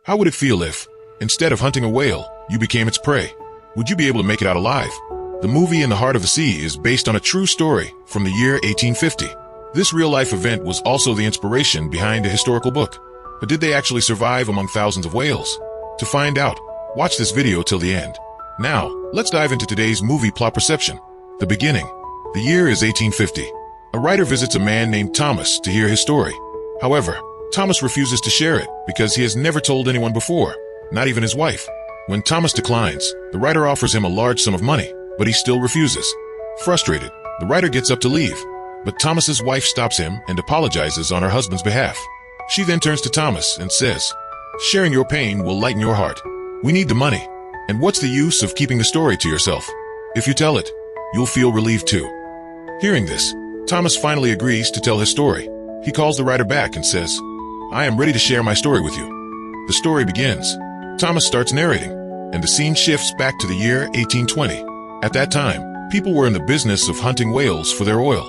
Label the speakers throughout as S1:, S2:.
S1: How would it feel if, instead of hunting a whale, you became its prey? Would you be able to make it out alive? The movie In the Heart of the Sea is based on a true story from the year 1850. This real-life event was also the inspiration behind a historical book. But did they actually survive among thousands of whales? To find out, watch this video till the end. Now, let's dive into today's movie plot perception. The beginning. The year is 1850. A writer visits a man named Thomas to hear his story. However, Thomas refuses to share it because he has never told anyone before, not even his wife. When Thomas declines, the writer offers him a large sum of money, but he still refuses. Frustrated, the writer gets up to leave, but Thomas's wife stops him and apologizes on her husband's behalf. She then turns to Thomas and says, "Sharing your pain will lighten your heart. We need the money. And what's the use of keeping the story to yourself? If you tell it, you'll feel relieved too." Hearing this, Thomas finally agrees to tell his story. He calls the writer back and says, "I am ready to share my story with you." The story begins. Thomas starts narrating, and the scene shifts back to the year 1820. At that time, people were in the business of hunting whales for their oil.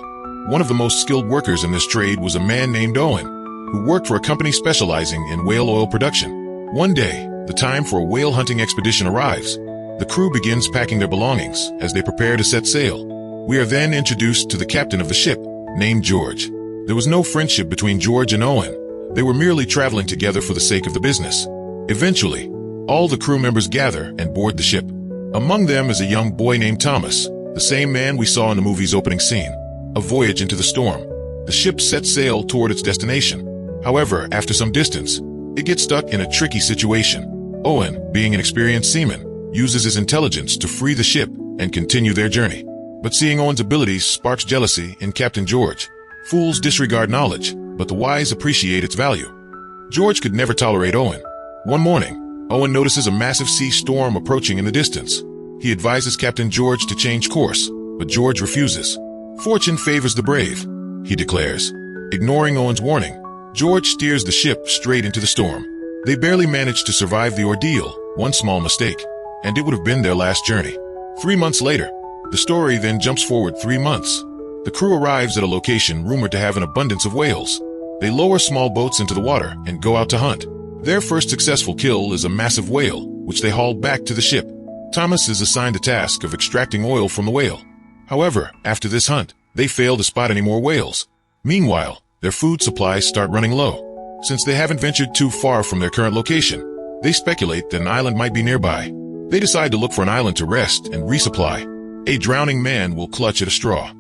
S1: One of the most skilled workers in this trade was a man named Owen, who worked for a company specializing in whale oil production. One day, the time for a whale hunting expedition arrives. The crew begins packing their belongings as they prepare to set sail. We are then introduced to the captain of the ship, named George. There was no friendship between George and Owen. They were merely traveling together for the sake of the business. Eventually, all the crew members gather and board the ship. Among them is a young boy named Thomas, the same man we saw in the movie's opening scene. A voyage into the storm. The ship sets sail toward its destination. However, after some distance, it gets stuck in a tricky situation. Owen, being an experienced seaman, uses his intelligence to free the ship and continue their journey. But seeing Owen's abilities sparks jealousy in Captain George. Fools disregard knowledge, but the wise appreciate its value. George could never tolerate Owen. One morning, Owen notices a massive sea storm approaching in the distance. He advises Captain George to change course, but George refuses. "Fortune favors the brave," he declares. Ignoring Owen's warning, George steers the ship straight into the storm. They barely manage to survive the ordeal, one small mistake, and it would have been their last journey. 3 months later, the story then jumps forward 3 months. The crew arrives at a location rumored to have an abundance of whales. They lower small boats into the water and go out to hunt. Their first successful kill is a massive whale, which they haul back to the ship. Thomas is assigned the task of extracting oil from the whale. However, after this hunt, they fail to spot any more whales. Meanwhile, their food supplies start running low. Since they haven't ventured too far from their current location, they speculate that an island might be nearby. They decide to look for an island to rest and resupply. A drowning man will clutch at a straw.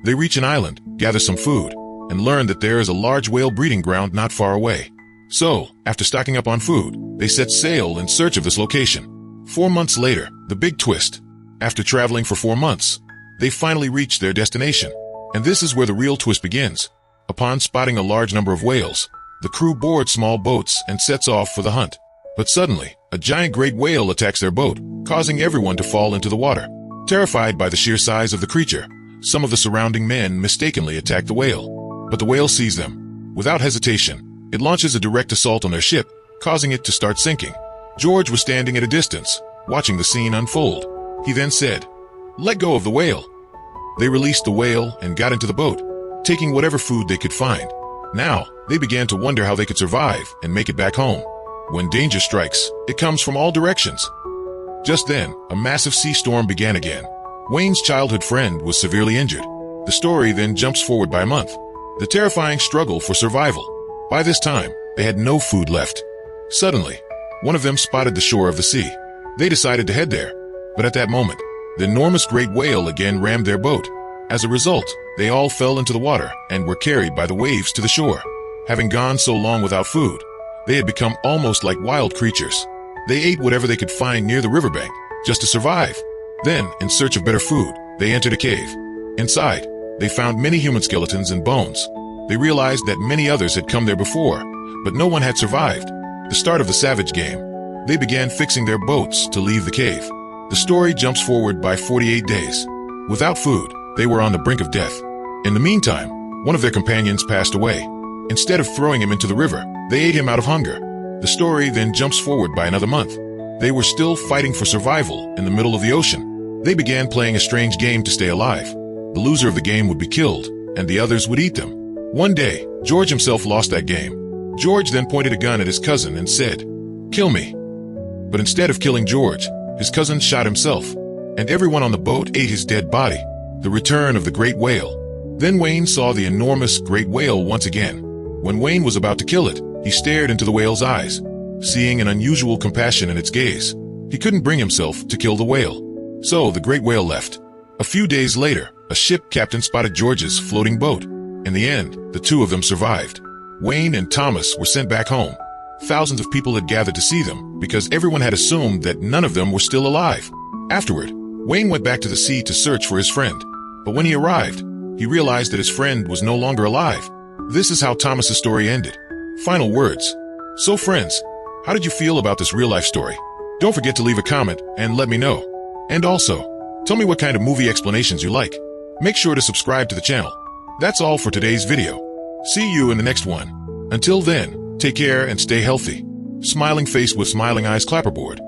S1: They reach an island, gather some food, and learn that there is a large whale breeding ground not far away. So, after stocking up on food, they set sail in search of this location. 4 months later, the big twist. After traveling for 4 months, they finally reach their destination. And this is where the real twist begins. Upon spotting a large number of whales, the crew boards small boats and sets off for the hunt. But suddenly, a giant great whale attacks their boat, causing everyone to fall into the water. Terrified by the sheer size of the creature, some of the surrounding men mistakenly attack the whale. But the whale sees them. Without hesitation, it launches a direct assault on their ship, causing it to start sinking. George was standing at a distance, watching the scene unfold. He then said, "Let go of the whale." They released the whale and got into the boat, taking whatever food they could find. Now, they began to wonder how they could survive and make it back home. When danger strikes, it comes from all directions. Just then, a massive sea storm began again. Wayne's childhood friend was severely injured. The story then jumps forward by a month. The terrifying struggle for survival. By this time, they had no food left. Suddenly, one of them spotted the shore of the sea. They decided to head there. But at that moment, the enormous great whale again rammed their boat. As a result, they all fell into the water and were carried by the waves to the shore. Having gone so long without food, they had become almost like wild creatures. They ate whatever they could find near the riverbank, just to survive. Then, in search of better food, they entered a cave. Inside, they found many human skeletons and bones. They realized that many others had come there before, but no one had survived. The start of the savage game. They began fixing their boats to leave the cave. The story jumps forward by 48 days. Without food, they were on the brink of death. In the meantime, one of their companions passed away. Instead of throwing him into the river, they ate him out of hunger. The story then jumps forward by another month. They were still fighting for survival in the middle of the ocean. They began playing a strange game to stay alive. The loser of the game would be killed, and the others would eat them. One day, George himself lost that game. George then pointed a gun at his cousin and said, "Kill me." But instead of killing George, his cousin shot himself, and everyone on the boat ate his dead body. The return of the great whale. Then Wayne saw the enormous great whale once again. When Wayne was about to kill it, he stared into the whale's eyes, seeing an unusual compassion in its gaze. He couldn't bring himself to kill the whale. So the great whale left. A few days later, a ship captain spotted George's floating boat. In the end, the two of them survived. Wayne and Thomas were sent back home. Thousands of people had gathered to see them because everyone had assumed that none of them were still alive. Afterward, Wayne went back to the sea to search for his friend. But when he arrived, he realized that his friend was no longer alive. This is how Thomas's story ended. Final words. So friends, how did you feel about this real-life story? Don't forget to leave a comment and let me know. And also, tell me what kind of movie explanations you like. Make sure to subscribe to the channel. That's all for today's video. See you in the next one. Until then, take care and stay healthy. Smiling face with smiling eyes clapperboard.